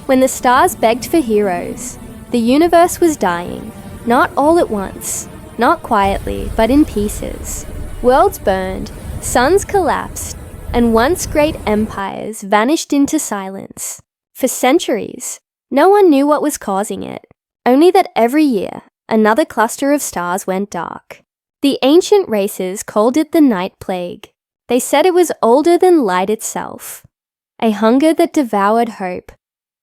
when the stars begged for heroes. The universe was dying, not all at once, not quietly, but in pieces. Worlds burned, suns collapsed, and once great empires vanished into silence. For centuries, no one knew what was causing it, only that every year, another cluster of stars went dark. The ancient races called it the Night Plague. They said it was older than light itself. A hunger that devoured hope,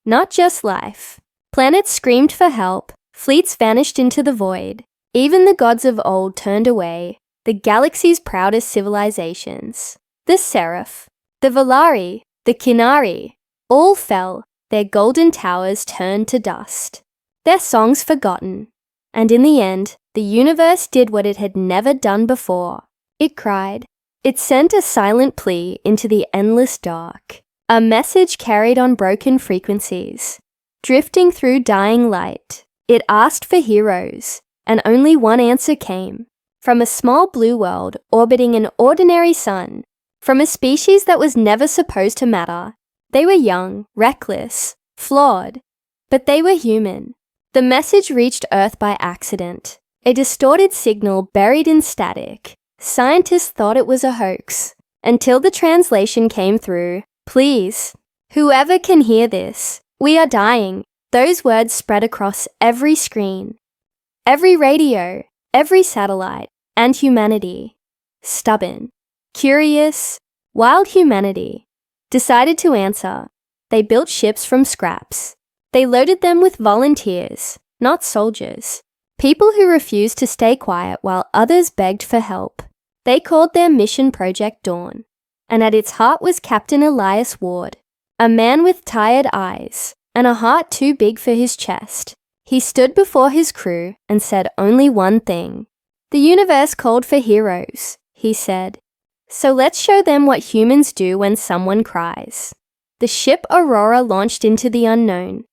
not just life. Planets screamed for help, fleets vanished into the void. Even the gods of old turned away, the galaxy's proudest civilizations. The Seraph, the Valari, the Kinari, all fell, their golden towers turned to dust. Their songs forgotten. And in the end, the universe did what it had never done before. It cried. It sent a silent plea into the endless dark. A message carried on broken frequencies. Drifting through dying light, it asked for heroes, and only one answer came. From a small blue world orbiting an ordinary sun. From a species that was never supposed to matter. They were young, reckless, flawed, but they were human. The message reached Earth by accident. A distorted signal buried in static. Scientists thought it was a hoax, until the translation came through. Please, whoever can hear this, we are dying. Those words spread across every screen, every radio, every satellite, and humanity. Stubborn, curious, wild humanity decided to answer. They built ships from scraps. They loaded them with volunteers, not soldiers. People who refused to stay quiet while others begged for help. They called their mission Project Dawn. And at its heart was Captain Elias Ward, a man with tired eyes and a heart too big for his chest. He stood before his crew and said only one thing. The universe called for heroes, he said. So let's show them what humans do when someone cries. The ship Aurora launched into the unknown.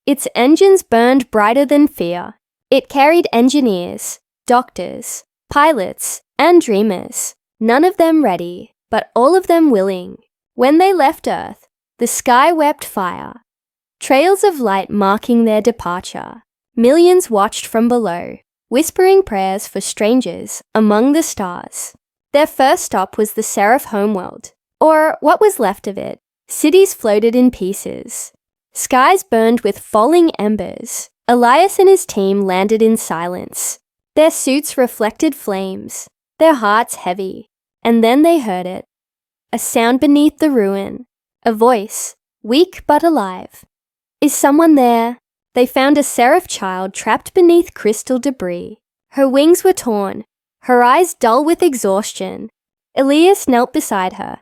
Its engines burned brighter than fear. It carried engineers, doctors, pilots, and dreamers, none of them ready, but all of them willing. When they left Earth, the sky wept fire, trails of light marking their departure. Millions watched from below, whispering prayers for strangers among the stars. Their first stop was the Seraph homeworld, or what was left of it. Cities floated in pieces. Skies burned with falling embers. Elias and his team landed in silence. Their suits reflected flames, their hearts heavy. And then they heard it. A sound beneath the ruin. A voice, weak but alive. Is someone there? They found a Seraph child trapped beneath crystal debris. Her wings were torn, her eyes dull with exhaustion. Elias knelt beside her.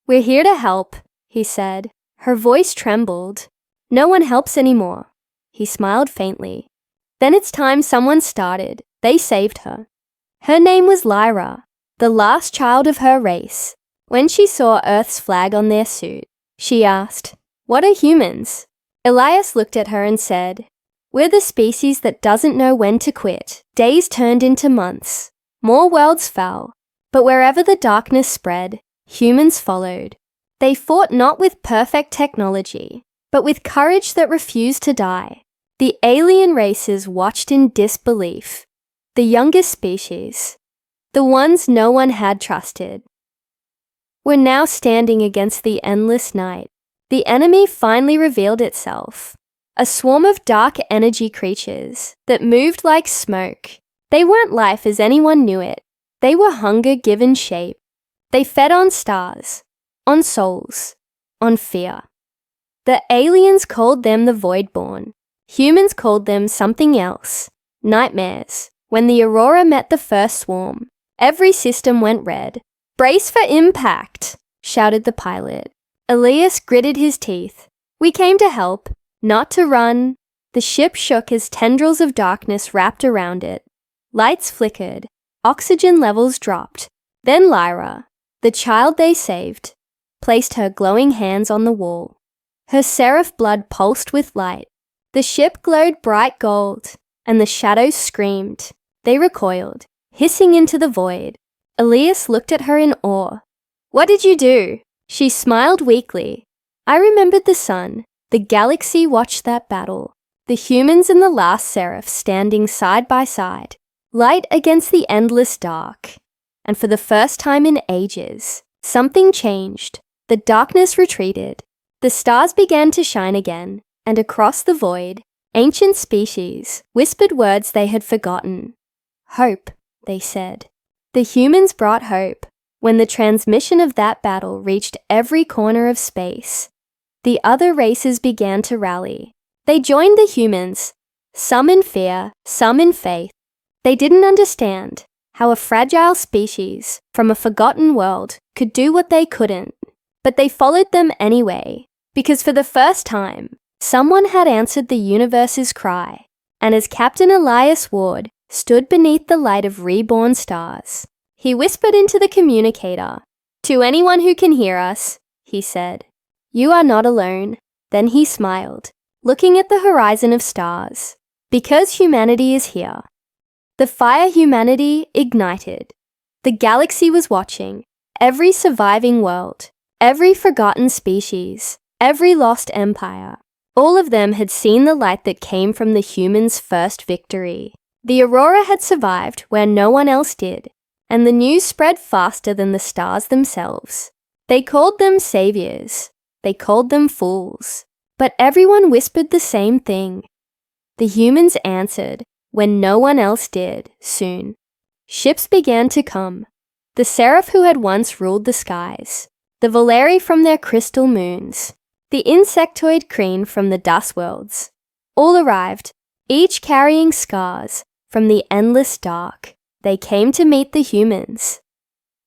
We're here to help, he said. Her voice trembled. No one helps anymore. He smiled faintly. Then it's time someone started. They saved her. Her name was Lyra, the last child of her race. When she saw Earth's flag on their suit, she asked, "What are humans?" Elias looked at her and said, "We're the species that doesn't know when to quit." Days turned into months. More worlds fell. But wherever the darkness spread, humans followed. They fought not with perfect technology, but with courage that refused to die. The alien races watched in disbelief. The youngest species, the ones no one had trusted, were now standing against the endless night. The enemy finally revealed itself. A swarm of dark energy creatures that moved like smoke. They weren't life as anyone knew it. They were hunger given shape. They fed on stars, on souls, on fear. The aliens called them the Voidborn. Humans called them something else, nightmares. When the Aurora met the first swarm, every system went red. "Brace for impact," shouted the pilot. Elias gritted his teeth. "We came to help, not to run." The ship shook as tendrils of darkness wrapped around it. Lights flickered, oxygen levels dropped. Then Lyra, the child they saved, placed her glowing hands on the wall. Her seraph blood pulsed with light. The ship glowed bright gold, and the shadows screamed. They recoiled, hissing into the void. Elias looked at her in awe. "What did you do?" She smiled weakly. "I remembered the sun. The galaxy watched that battle, the humans and the last seraph standing side by side, light against the endless dark. And for the first time in ages, something changed. The darkness retreated. The stars began to shine again, and across the void, ancient species whispered words they had forgotten. Hope, they said. The humans brought hope. When the transmission of that battle reached every corner of space, the other races began to rally. They joined the humans, some in fear, some in faith. They didn't understand how a fragile species from a forgotten world could do what they couldn't. But they followed them anyway, because for the first time, someone had answered the universe's cry. And as Captain Elias Ward stood beneath the light of reborn stars, he whispered into the communicator, "To anyone who can hear us," he said, "you are not alone." Then he smiled, looking at the horizon of stars. Because humanity is here. The fire humanity ignited. The galaxy was watching. Every surviving world, every forgotten species, every lost empire. All of them had seen the light that came from the humans' first victory. The aurora had survived where no one else did, and the news spread faster than the stars themselves. They called them saviors. They called them fools. But everyone whispered the same thing. The humans answered when no one else did, soon. Ships began to come. The seraph who had once ruled the skies, the Valeri from their crystal moons, the insectoid crane from the dust worlds, all arrived, each carrying scars from the endless dark. They came to meet the humans.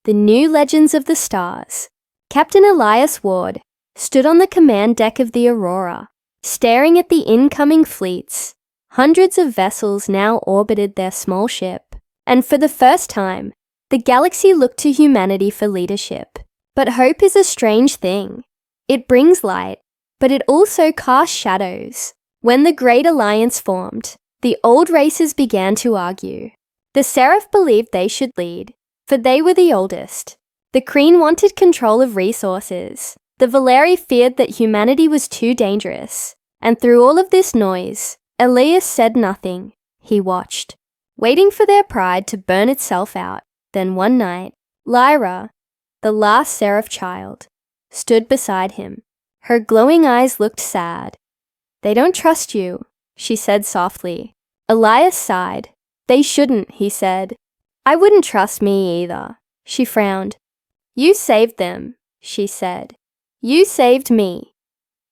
The new legends of the stars. Captain Elias Ward stood on the command deck of the Aurora, staring at the incoming fleets. Hundreds of vessels now orbited their small ship, and for the first time, the galaxy looked to humanity for leadership. But hope is a strange thing. It brings light, but it also casts shadows. When the Great Alliance formed, the old races began to argue. The Seraph believed they should lead, for they were the oldest. The Kreen wanted control of resources. The Valeri feared that humanity was too dangerous. And through all of this noise, Elias said nothing. He watched, waiting for their pride to burn itself out. Then one night, Lyra, the last Seraph child, stood beside him. Her glowing eyes looked sad. "They don't trust you," she said softly. Elias sighed. "They shouldn't," he said. "I wouldn't trust me either." She frowned. "You saved them," she said. "You saved me."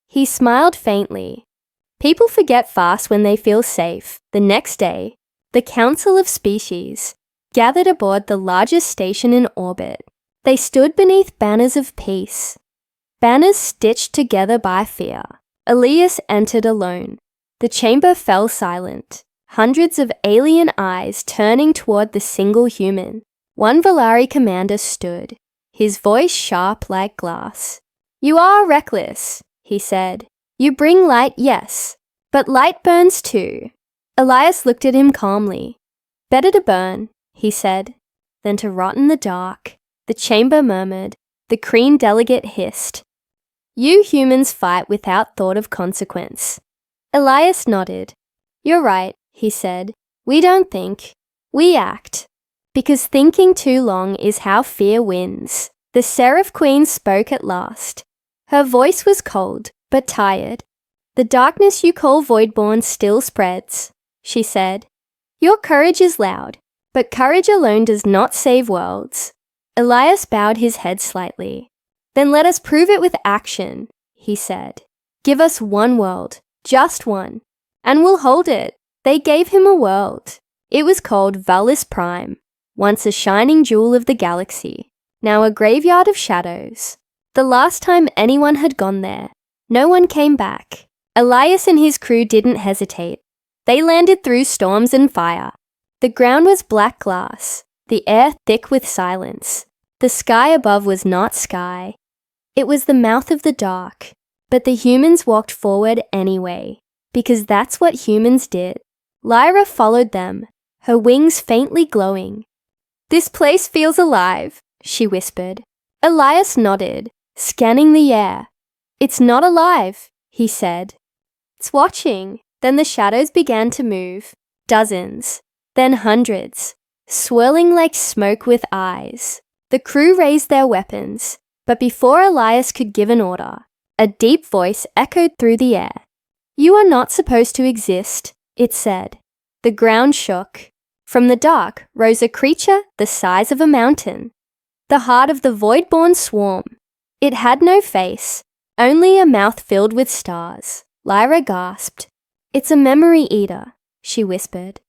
He smiled faintly. People forget fast when they feel safe. The next day, the Council of Species gathered aboard the largest station in orbit. They stood beneath banners of peace, banners stitched together by fear. Elias entered alone. The chamber fell silent, hundreds of alien eyes turning toward the single human. One Valari commander stood, his voice sharp like glass. "You are reckless," he said. "You bring light, yes, but light burns too." Elias looked at him calmly. "Better to burn," he said, "than to rot in the dark." The chamber murmured. The Kreen delegate hissed. "You humans fight without thought of consequence." Elias nodded. "You're right," he said. "We don't think. We act. Because thinking too long is how fear wins." The Seraph Queen spoke at last. Her voice was cold, but tired. "The darkness you call Voidborn still spreads," she said. "Your courage is loud, but courage alone does not save worlds." Elias bowed his head slightly. "Then let us prove it with action," he said. "Give us one world, just one, and we'll hold it." They gave him a world. It was called Valis Prime, once a shining jewel of the galaxy, now a graveyard of shadows. The last time anyone had gone there, no one came back. Elias and his crew didn't hesitate. They landed through storms and fire. The ground was black glass, the air thick with silence. The sky above was not sky. It was the mouth of the dark. But the humans walked forward anyway, because that's what humans did. Lyra followed them, her wings faintly glowing. "This place feels alive," she whispered. Elias nodded, scanning the air. "It's not alive," he said. It's watching. Then the shadows began to move. Dozens, then hundreds, swirling like smoke with eyes. The crew raised their weapons, but before Elias could give an order, a deep voice echoed through the air. You are not supposed to exist, it said. The ground shook. From the dark rose a creature the size of a mountain. The heart of the void-born swarm. It had no face, only a mouth filled with stars. Lyra gasped. It's a memory eater, she whispered.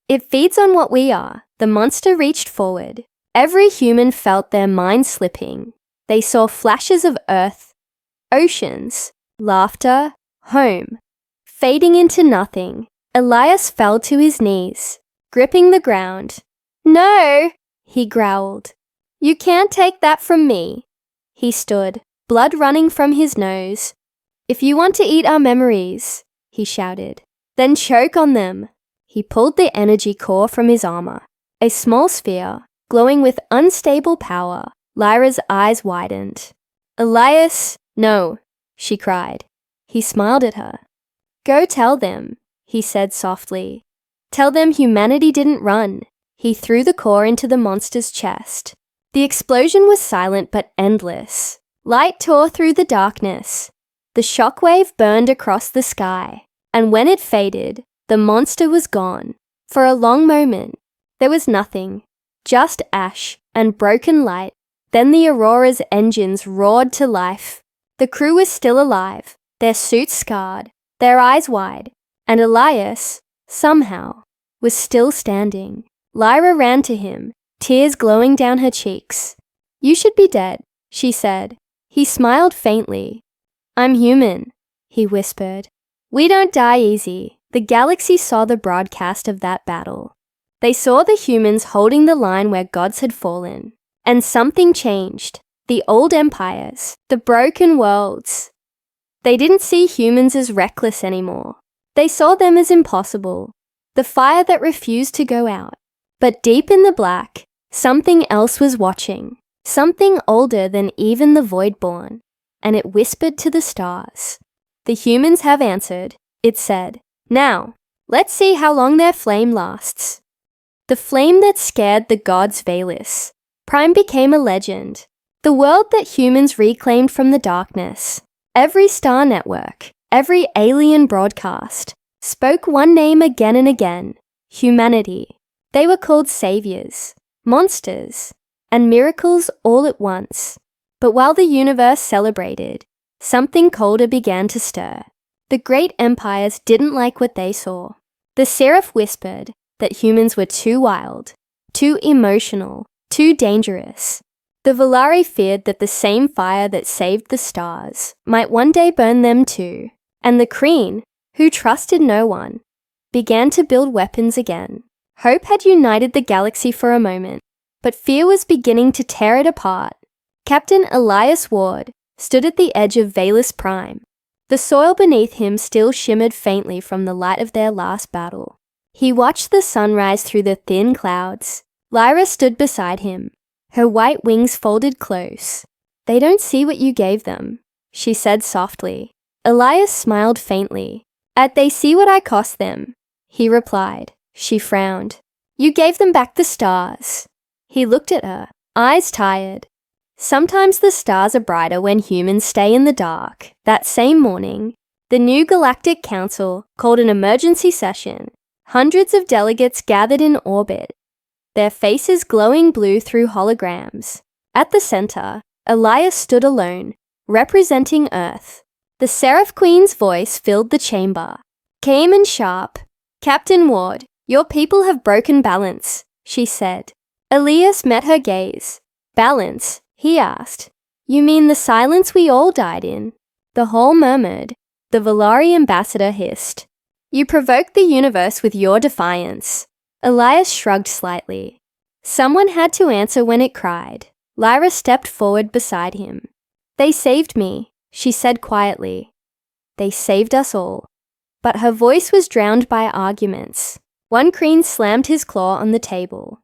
It feeds on what we are. The monster reached forward. Every human felt their mind slipping. They saw flashes of earth, oceans, laughter, home. Fading into nothing, Elias fell to his knees, gripping the ground. No, he growled. You can't take that from me. He stood, blood running from his nose. If you want to eat our memories, he shouted, then choke on them. He pulled the energy core from his armor, a small sphere, glowing with unstable power. Lyra's eyes widened. Elias, no, she cried. He smiled at her. Go tell them, he said softly. Tell them humanity didn't run. He threw the core into the monster's chest. The explosion was silent but endless. Light tore through the darkness. The shockwave burned across the sky, and when it faded, the monster was gone. For a long moment, there was nothing, just ash and broken light. Then the Aurora's engines roared to life. The crew was still alive, their suits scarred, their eyes wide, and Elias, somehow, was still standing. Lyra ran to him, tears glowing down her cheeks. You should be dead, she said. He smiled faintly. I'm human, he whispered. We don't die easy. The galaxy saw the broadcast of that battle. They saw the humans holding the line where gods had fallen. And something changed. The old empires, the broken worlds. They didn't see humans as reckless anymore. They saw them as impossible. The fire that refused to go out. But deep in the black, something else was watching. Something older than even the Voidborn. And it whispered to the stars. The humans have answered, it said. Now, let's see how long their flame lasts. The flame that scared the gods Valis. Prime became a legend. The world that humans reclaimed from the darkness. Every star network, every alien broadcast, spoke one name again and again. Humanity. They were called saviors, monsters, and miracles all at once. But while the universe celebrated, something colder began to stir. The great empires didn't like what they saw. The Seraph whispered that humans were too wild, too emotional, too dangerous. The Volari feared that the same fire that saved the stars might one day burn them too. And the Kreen, who trusted no one, began to build weapons again. Hope had united the galaxy for a moment, but fear was beginning to tear it apart. Captain Elias Ward stood at the edge of Valis Prime. The soil beneath him still shimmered faintly from the light of their last battle. He watched the sun rise through the thin clouds. Lyra stood beside him, her white wings folded close. They don't see what you gave them, she said softly. Elias smiled faintly. They see what I cost them, he replied. She frowned. You gave them back the stars. He looked at her, eyes tired. Sometimes the stars are brighter when humans stay in the dark. That same morning, the new Galactic Council called an emergency session. Hundreds of delegates gathered in orbit, their faces glowing blue through holograms. At the center, Elias stood alone, representing Earth. The Seraph Queen's voice filled the chamber, calm and sharp. Captain Ward, your people have broken balance, she said. Elias met her gaze. Balance? He asked. You mean the silence we all died in? The hall murmured. The Volari ambassador hissed. You provoked the universe with your defiance. Elias shrugged slightly. Someone had to answer when it cried. Lyra stepped forward beside him. They saved me, she said quietly. They saved us all. But her voice was drowned by arguments. One Kreen slammed his claw on the table.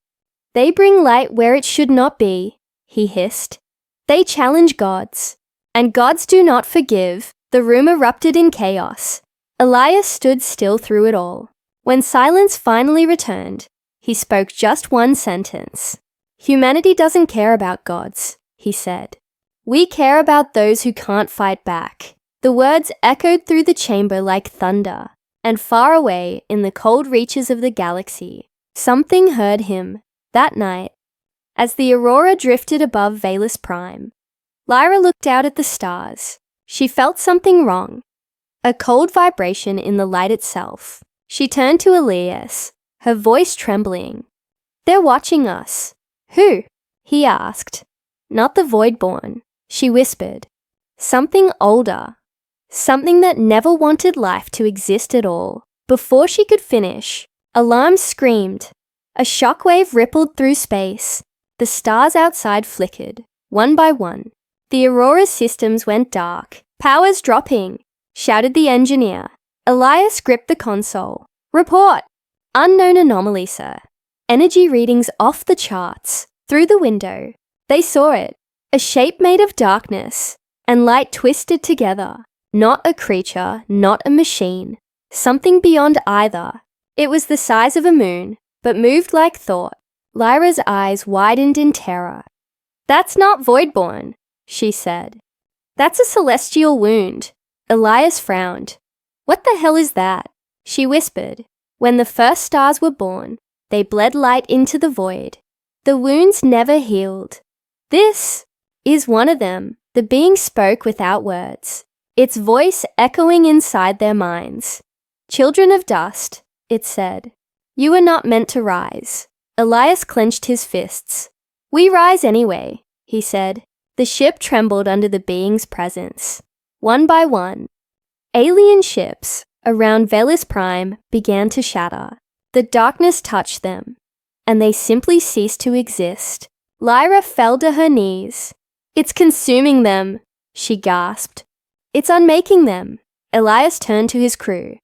They bring light where it should not be, he hissed. They challenge gods, and gods do not forgive. The room erupted in chaos. Elias stood still through it all. When silence finally returned, he spoke just one sentence. "Humanity doesn't care about gods," he said. "We care about those who can't fight back." The words echoed through the chamber like thunder, and far away in the cold reaches of the galaxy, something heard him that night. As the aurora drifted above Valus Prime, Lyra looked out at the stars. She felt something wrong, a cold vibration in the light itself. She turned to Elias, her voice trembling. "They're watching us." "Who?" he asked. "Not the Voidborn," she whispered. "Something older. Something that never wanted life to exist at all." Before she could finish, alarms screamed. A shockwave rippled through space. The stars outside flickered, one by one. The Aurora's systems went dark. "Power's dropping," shouted the engineer. Elias gripped the console. "Report!" "Unknown anomaly, sir. Energy readings off the charts." Through the window, they saw it. A shape made of darkness and light twisted together. Not a creature, not a machine. Something beyond either. It was the size of a moon, but moved like thought. Lyra's eyes widened in terror. "That's not Voidborn," she said. "That's a celestial wound." Elias frowned. "What the hell is that?" she whispered. "When the first stars were born, they bled light into the void. The wounds never healed. This is one of them." The being spoke without words, its voice echoing inside their minds. "Children of dust," it said. "You are not meant to rise." Elias clenched his fists. "We rise anyway," he said. The ship trembled under the being's presence. One by one, alien ships around Valus Prime began to shatter. The darkness touched them, and they simply ceased to exist. Lyra fell to her knees. "It's consuming them," she gasped. "It's unmaking them." Elias turned to his crew.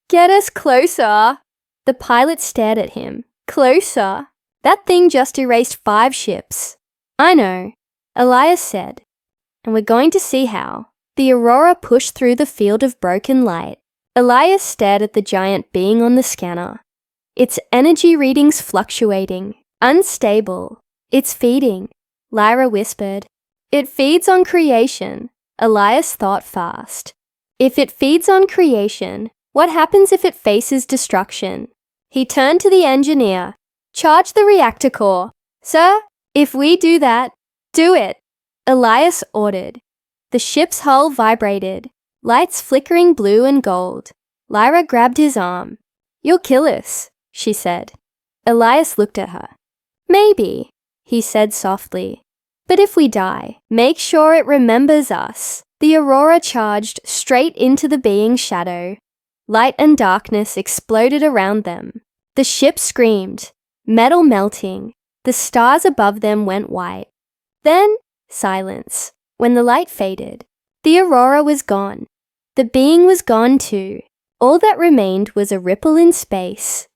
"Get us closer." The pilot stared at him. "Closer? That thing just erased 5 ships." "I know," Elias said. "And we're going to see how." The aurora pushed through the field of broken light. Elias stared at the giant being on the scanner. Its energy readings fluctuating, unstable. "It's feeding," Lyra whispered. "It feeds on creation." Elias thought fast. If it feeds on creation, what happens if it faces destruction? He turned to the engineer. "Charge the reactor core." "Sir, if we do that, do it," Elias ordered. The ship's hull vibrated, lights flickering blue and gold. Lyra grabbed his arm. "You'll kill us," she said. Elias looked at her. "Maybe," he said softly. "But if we die, make sure it remembers us." The aurora charged straight into the being's shadow. Light and darkness exploded around them. The ship screamed, metal melting. The stars above them went white. Then, silence. When the light faded, the aurora was gone. The being was gone too. All that remained was a ripple in space.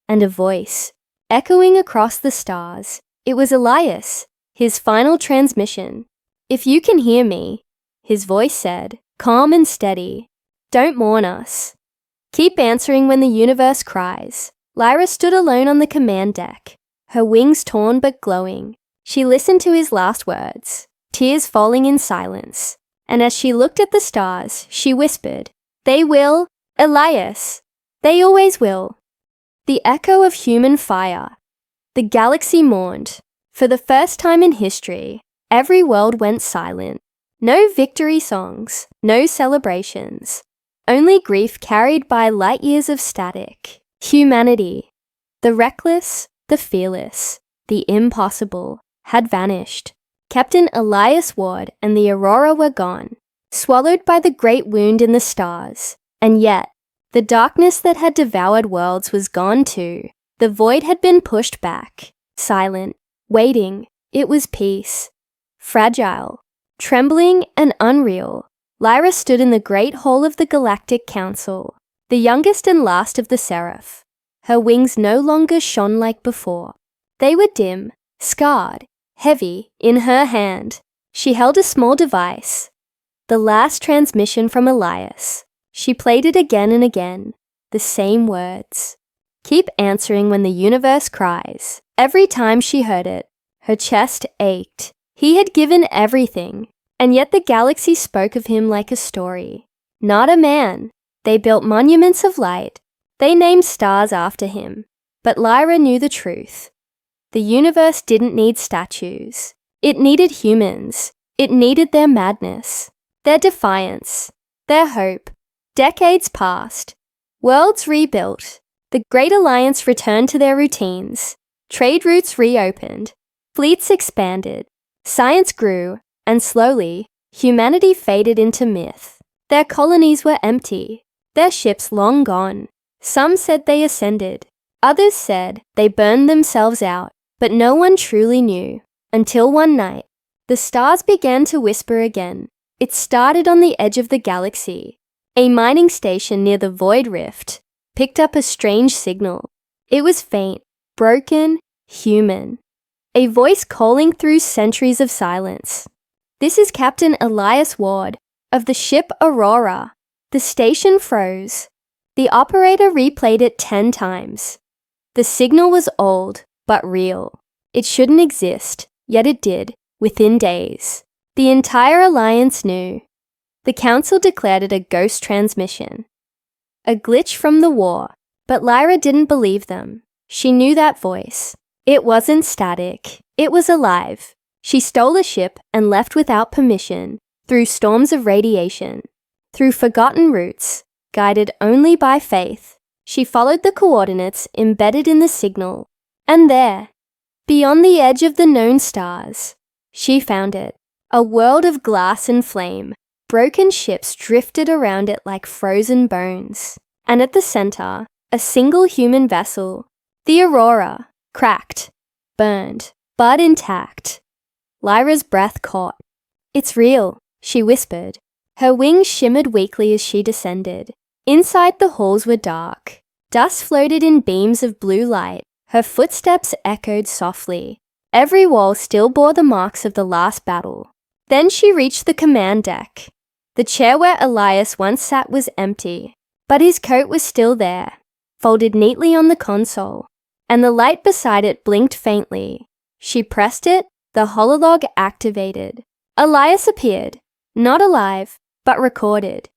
And a voice, echoing across the stars. It was Elias, his final transmission. "If you can hear me," his voice said, calm and steady, "don't mourn us. Keep answering when the universe cries." Lyra stood alone on the command deck, her wings torn but glowing. She listened to his last words, tears falling in silence. And as she looked at the stars, she whispered, "They will, Elias. They always will." The echo of human fire. The galaxy mourned. For the first time in history, every world went silent. No victory songs, no celebrations. Only grief carried by light years of static. Humanity, the reckless, the fearless, the impossible, had vanished. Captain Elias Ward and the Aurora were gone, swallowed by the great wound in the stars. And yet, the darkness that had devoured worlds was gone too. The void had been pushed back, silent, waiting. It was peace. Fragile, trembling and unreal, Lyra stood in the great hall of the Galactic Council, the youngest and last of the Seraph. Her wings no longer shone like before. They were dim, scarred, heavy. In her hand, she held a small device. The last transmission from Elias. She played it again and again. The same words. Keep answering when the universe cries. Every time she heard it, her chest ached. He had given everything, and yet the galaxy spoke of him like a story. Not a man. They built monuments of light. They named stars after him. But Lyra knew the truth. The universe didn't need statues. It needed humans. It needed their madness, their defiance, their hope. Decades passed. Worlds rebuilt. The Great Alliance returned to their routines. Trade routes reopened. Fleets expanded. Science grew, and slowly, humanity faded into myth. Their colonies were empty. Their ships long gone. Some said they ascended. Others said they burned themselves out. But no one truly knew. Until one night, the stars began to whisper again. It started on the edge of the galaxy. A mining station near the Void Rift picked up a strange signal. It was faint, broken, human. A voice calling through centuries of silence. This is Captain Elias Ward of the ship Aurora. The station froze. The operator replayed it 10 times. The signal was old, but real. It shouldn't exist, yet it did, within days. The entire Alliance knew. The Council declared it a ghost transmission. A glitch from the war, but Lyra didn't believe them. She knew that voice. It wasn't static. It was alive. She stole a ship and left without permission, through storms of radiation, through forgotten routes, guided only by faith. She followed the coordinates embedded in the signal, and there, beyond the edge of the known stars, she found it. A world of glass and flame. Broken ships drifted around it like frozen bones. And at the center, a single human vessel, the Aurora, cracked, burned, but intact. Lyra's breath caught. "It's real," she whispered. Her wings shimmered weakly as she descended. Inside the halls were dark. Dust floated in beams of blue light. Her footsteps echoed softly. Every wall still bore the marks of the last battle. Then she reached the command deck. The chair where Elias once sat was empty, but his coat was still there, folded neatly on the console, and the light beside it blinked faintly. She pressed it, the hololog activated. Elias appeared, not alive, but recorded.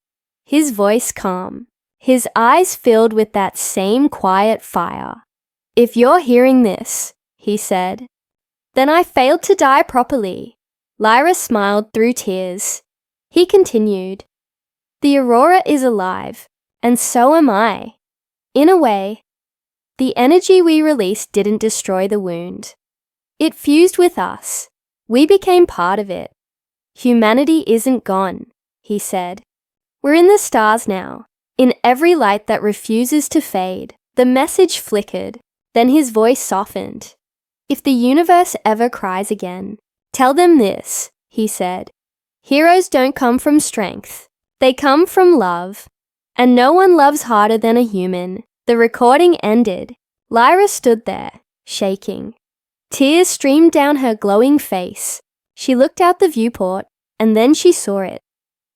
His voice calm, his eyes filled with that same quiet fire. "If you're hearing this," he said, "then I failed to die properly." Lyra smiled through tears. He continued, "The Aurora is alive, and so am I. In a way, the energy we released didn't destroy the wound. It fused with us. We became part of it. Humanity isn't gone," he said. "We're in the stars now, in every light that refuses to fade." The message flickered, then his voice softened. "If the universe ever cries again, tell them this," he said. "Heroes don't come from strength. They come from love. And no one loves harder than a human." The recording ended. Lyra stood there, shaking. Tears streamed down her glowing face. She looked out the viewport, and then she saw it.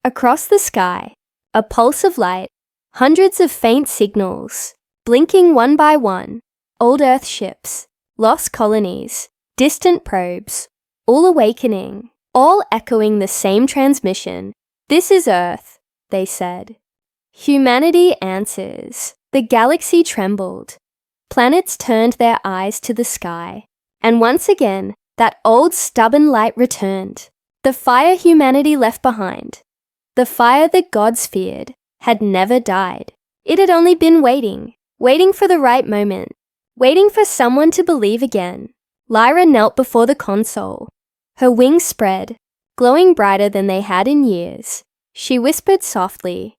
Across the sky, a pulse of light, hundreds of faint signals, blinking one by one. Old Earth ships, lost colonies, distant probes, all awakening, all echoing the same transmission. "This is Earth," they said. Humanity answers. The galaxy trembled. Planets turned their eyes to the sky. And once again, that old stubborn light returned. The fire humanity left behind, the fire the gods feared, had never died. It had only been waiting for the right moment, waiting for someone to believe again. Lyra knelt before the console. Her wings spread, glowing brighter than they had in years. She whispered softly,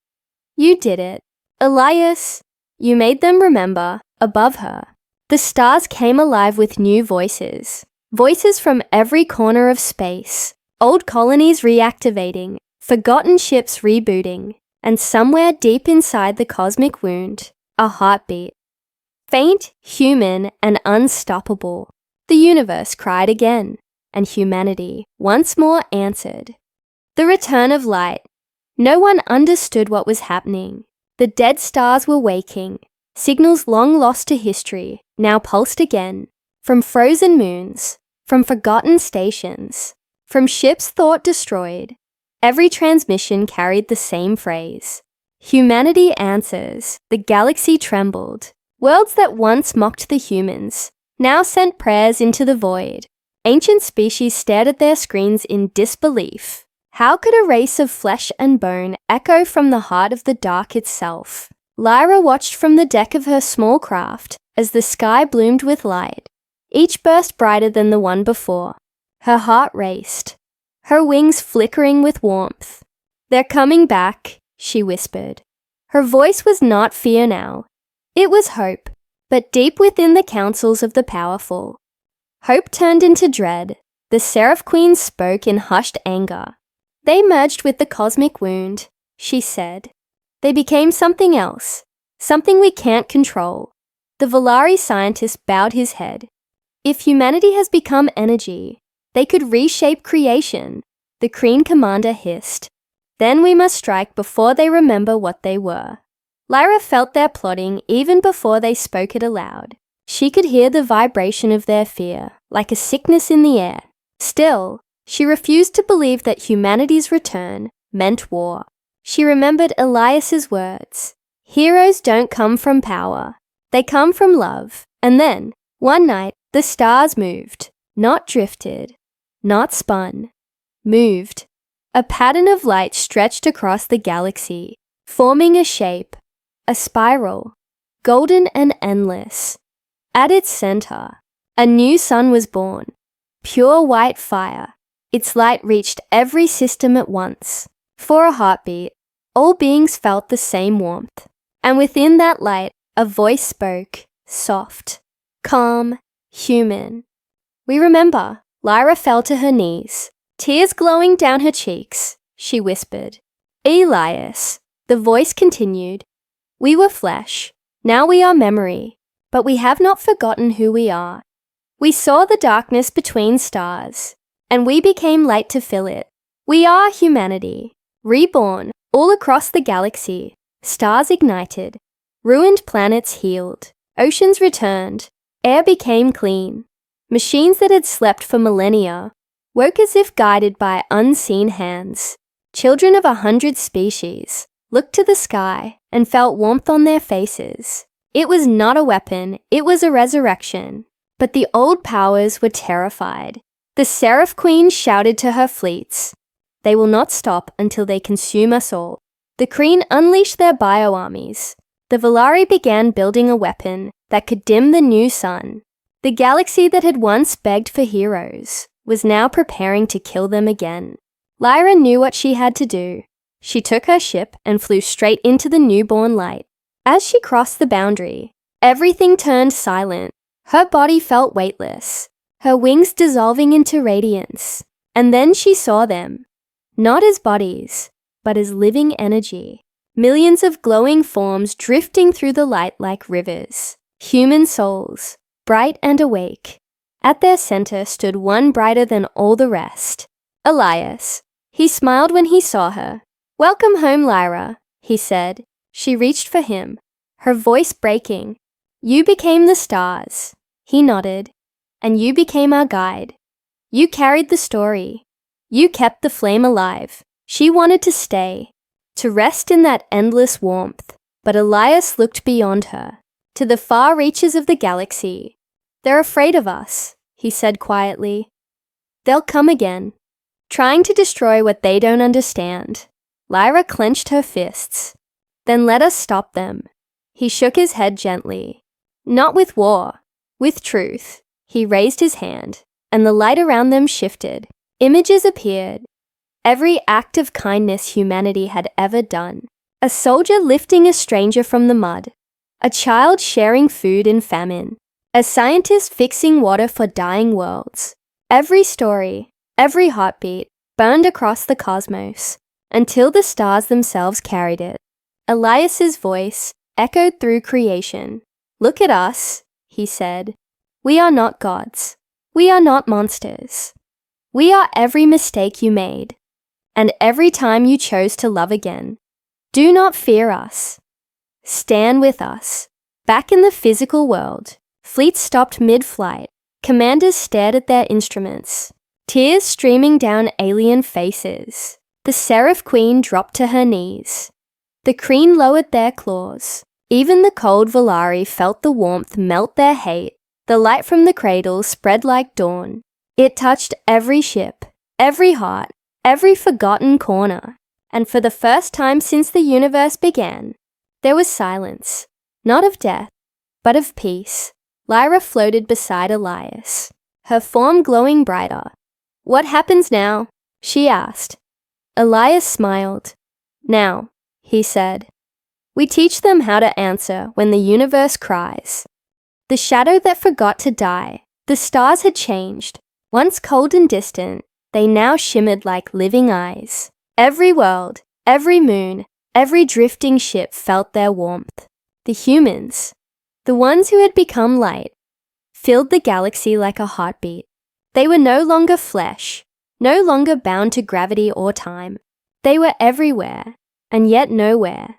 "You did it. Elias, you made them remember." Above her, the stars came alive with new voices. Voices from every corner of space. Old colonies reactivating, forgotten ships rebooting, and somewhere deep inside the cosmic wound, a heartbeat. Faint, human, and unstoppable. The universe cried again, and humanity once more answered. The return of light. No one understood what was happening. The dead stars were waking. Signals long lost to history now pulsed again. From frozen moons, from forgotten stations, from ships thought destroyed. Every transmission carried the same phrase. Humanity answers. The galaxy trembled. Worlds that once mocked the humans now sent prayers into the void. Ancient species stared at their screens in disbelief. How could a race of flesh and bone echo from the heart of the dark itself? Lyra watched from the deck of her small craft as the sky bloomed with light, each burst brighter than the one before. Her heart raced, her wings flickering with warmth. "They're coming back," she whispered. Her voice was not fear now. It was hope, but deep within the councils of the powerful. Hope turned into dread. The Seraph Queen spoke in hushed anger. "They merged with the cosmic wound," she said. "They became something else, something we can't control." The Volari scientist bowed his head. "If humanity has become energy, they could reshape creation," the Kreen commander hissed. "Then we must strike before they remember what they were." Lyra felt their plotting even before they spoke it aloud. She could hear the vibration of their fear, like a sickness in the air. Still, she refused to believe that humanity's return meant war. She remembered Elias's words. "Heroes don't come from power. They come from love." And then, one night, the stars moved, not drifted, not spun, moved. A pattern of light stretched across the galaxy, forming a shape, a spiral, golden and endless. At its center, a new sun was born, pure white fire. Its light reached every system at once. For a heartbeat, all beings felt the same warmth. And within that light, a voice spoke, soft, calm, human. "We remember." Lyra fell to her knees, tears glowing down her cheeks. She whispered, "Elias." The voice continued, "We were flesh, now we are memory, but we have not forgotten who we are. We saw the darkness between stars, and we became light to fill it. We are humanity, reborn all across the galaxy. Stars ignited, ruined planets healed, oceans returned, air became clean. Machines that had slept for millennia woke as if guided by unseen hands. Children of 100 species looked to the sky and felt warmth on their faces. It was not a weapon, it was a resurrection. But the old powers were terrified. The Seraph Queen shouted to her fleets, "They will not stop until they consume us all." The Kreen unleashed their bioarmies. The Volari began building a weapon that could dim the new sun. The galaxy that had once begged for heroes was now preparing to kill them again. Lyra knew what she had to do. She took her ship and flew straight into the newborn light. As she crossed the boundary, everything turned silent. Her body felt weightless, her wings dissolving into radiance. And then she saw them, not as bodies, but as living energy. Millions of glowing forms drifting through the light like rivers. Human souls, bright and awake. At their center stood one brighter than all the rest. Elias. He smiled when he saw her. "Welcome home, Lyra," he said. She reached for him, her voice breaking. "You became the stars." He nodded. "And you became our guide. You carried the story. You kept the flame alive." She wanted to stay, to rest in that endless warmth. But Elias looked beyond her, to the far reaches of the galaxy. "They're afraid of us," he said quietly. "They'll come again, trying to destroy what they don't understand." Lyra clenched her fists. "Then let us stop them." He shook his head gently. "Not with war, with truth." He raised his hand, and the light around them shifted. Images appeared. Every act of kindness humanity had ever done. A soldier lifting a stranger from the mud. A child sharing food in famine. A scientist fixing water for dying worlds. Every story, every heartbeat, burned across the cosmos, until the stars themselves carried it. Elias's voice echoed through creation. "Look at us," he said. "We are not gods. We are not monsters. We are every mistake you made. and every time you chose to love again. Do not fear us. Stand with us. Back in the physical world, fleets stopped mid-flight. Commanders stared at their instruments, tears streaming down alien faces. The Seraph Queen dropped to her knees. The Kreen lowered their claws. Even the cold Volari felt the warmth melt their hate. The light from the cradle spread like dawn. It touched every ship, every heart, every forgotten corner. And for the first time since the universe began, there was silence, not of death, but of peace. Lyra floated beside Elias, her form glowing brighter. "What happens now?" she asked. Elias smiled. "Now," he said, "we teach them how to answer when the universe cries." The shadow that forgot to die, the stars had changed. Once cold and distant, they now shimmered like living eyes. Every world, every moon, every drifting ship felt their warmth. The humans, the ones who had become light, filled the galaxy like a heartbeat. They were no longer flesh, no longer bound to gravity or time. They were everywhere, and yet nowhere.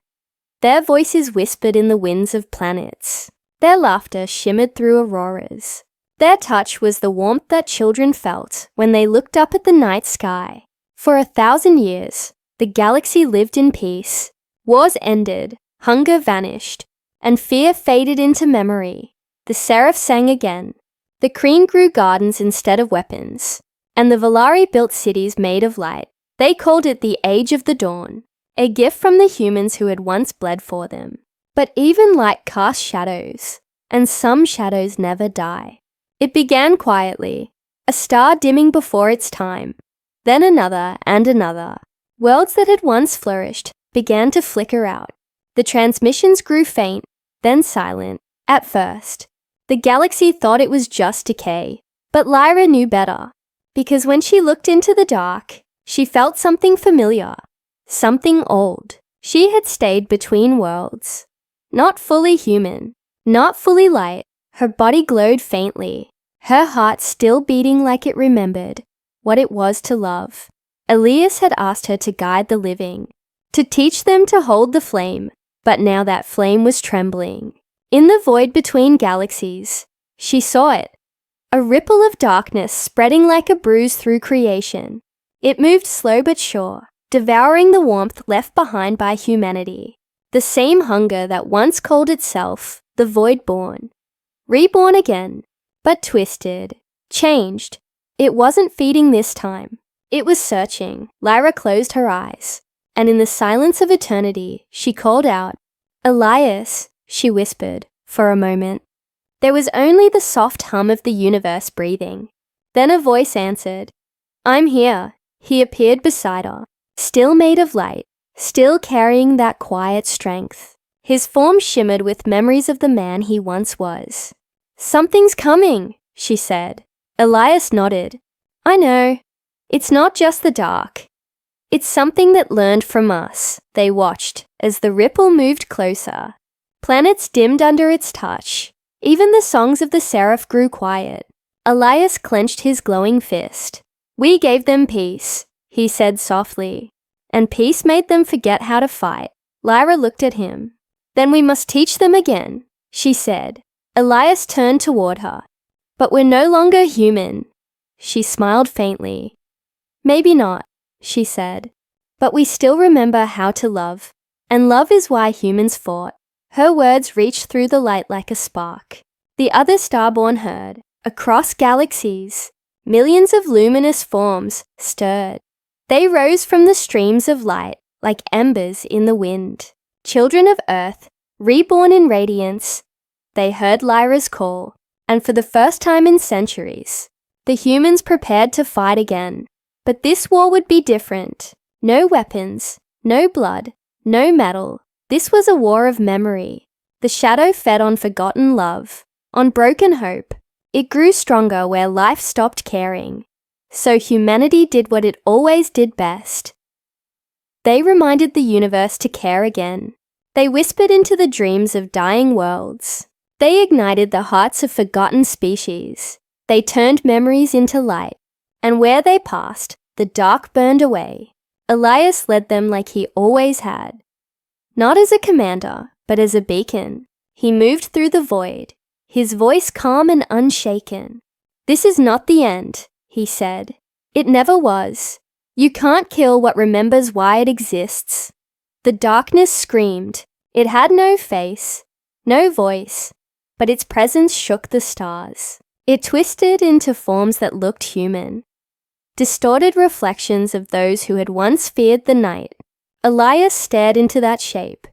Their voices whispered in the winds of planets. Their laughter shimmered through auroras. Their touch was the warmth that children felt when they looked up at the night sky. For 1,000 years, the galaxy lived in peace. Wars ended, hunger vanished, and fear faded into memory. The Seraph sang again. The Kreen grew gardens instead of weapons, and the Volari built cities made of light. They called it the Age of the Dawn, a gift from the humans who had once bled for them. But even light casts shadows, and some shadows never die. It began quietly, a star dimming before its time. Then another and another. Worlds that had once flourished began to flicker out. The transmissions grew faint, then silent. At first, the galaxy thought it was just decay. But Lyra knew better, because when she looked into the dark, she felt something familiar, something old. She had stayed between worlds. Not fully human, not fully light. Her body glowed faintly, her heart still beating like it remembered what it was to love. Elias had asked her to guide the living, to teach them to hold the flame, but now that flame was trembling. In the void between galaxies, she saw it, a ripple of darkness spreading like a bruise through creation. It moved slow but sure, devouring the warmth left behind by humanity. The same hunger that once called itself the void-born. Reborn again, but twisted, changed. It wasn't feeding this time. It was searching. Lyra closed her eyes, and in the silence of eternity, she called out, "Elias," she whispered, for a moment. There was only the soft hum of the universe breathing. Then a voice answered, "I'm here." He appeared beside her, still made of light, still carrying that quiet strength. His form shimmered with memories of the man he once was. "Something's coming," she said. Elias nodded. "I know. It's not just the dark. It's something that learned from us." They watched as the ripple moved closer. Planets dimmed under its touch. Even the songs of the Seraph grew quiet. Elias clenched his glowing fist. "We gave them peace," he said softly, "and peace made them forget how to fight." Lyra looked at him. "Then we must teach them again," she said. Elias turned toward her. "But we're no longer human." She smiled faintly. "Maybe not," she said, "but we still remember how to love, and love is why humans fought." Her words reached through the light like a spark. The other starborn heard. Across galaxies, millions of luminous forms stirred. They rose from the streams of light like embers in the wind. Children of Earth, reborn in radiance, they heard Lyra's call, and for the first time in centuries, the humans prepared to fight again. But this war would be different. No weapons, no blood, no metal. This was a war of memory. The shadow fed on forgotten love, on broken hope. It grew stronger where life stopped caring. So humanity did what it always did best. They reminded the universe to care again. They whispered into the dreams of dying worlds. They ignited the hearts of forgotten species. They turned memories into light. And where they passed, the dark burned away. Elias led them like he always had. Not as a commander, but as a beacon. He moved through the void, his voice calm and unshaken. "This is not the end," he said. "It never was. You can't kill what remembers why it exists." The darkness screamed. It had no face, no voice, but its presence shook the stars. It twisted into forms that looked human, distorted reflections of those who had once feared the night. Elias stared into that shape.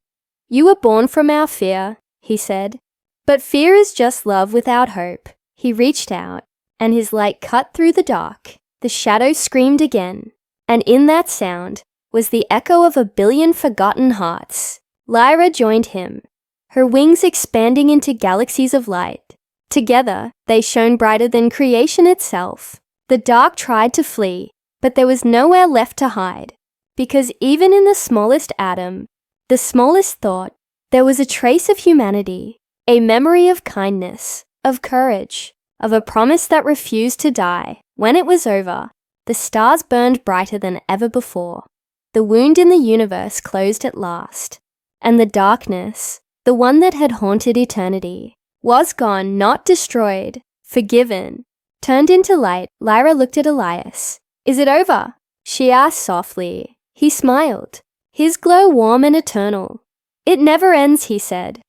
"You were born from our fear," he said. "But fear is just love without hope." He reached out, and his light cut through the dark. The shadow screamed again, and in that sound was the echo of 1,000,000,000 forgotten hearts. Lyra joined him, her wings expanding into galaxies of light. Together, they shone brighter than creation itself. The dark tried to flee, but there was nowhere left to hide, because even in the smallest atom, the smallest thought, there was a trace of humanity, a memory of kindness, of courage, of a promise that refused to die. When it was over, the stars burned brighter than ever before. The wound in the universe closed at last, and the darkness, the one that had haunted eternity, was gone, not destroyed, forgiven, turned into light. Lyra looked at Elias. "Is it over?" she asked softly. He smiled, his glow warm and eternal. "It never ends," he said.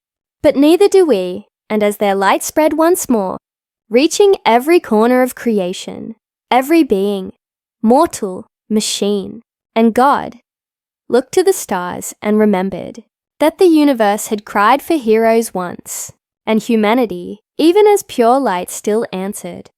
"But neither do we." And as their light spread once more, reaching every corner of creation, every being, mortal, machine, and God, looked to the stars and remembered that the universe had cried for heroes once, and humanity, even as pure light, still answered.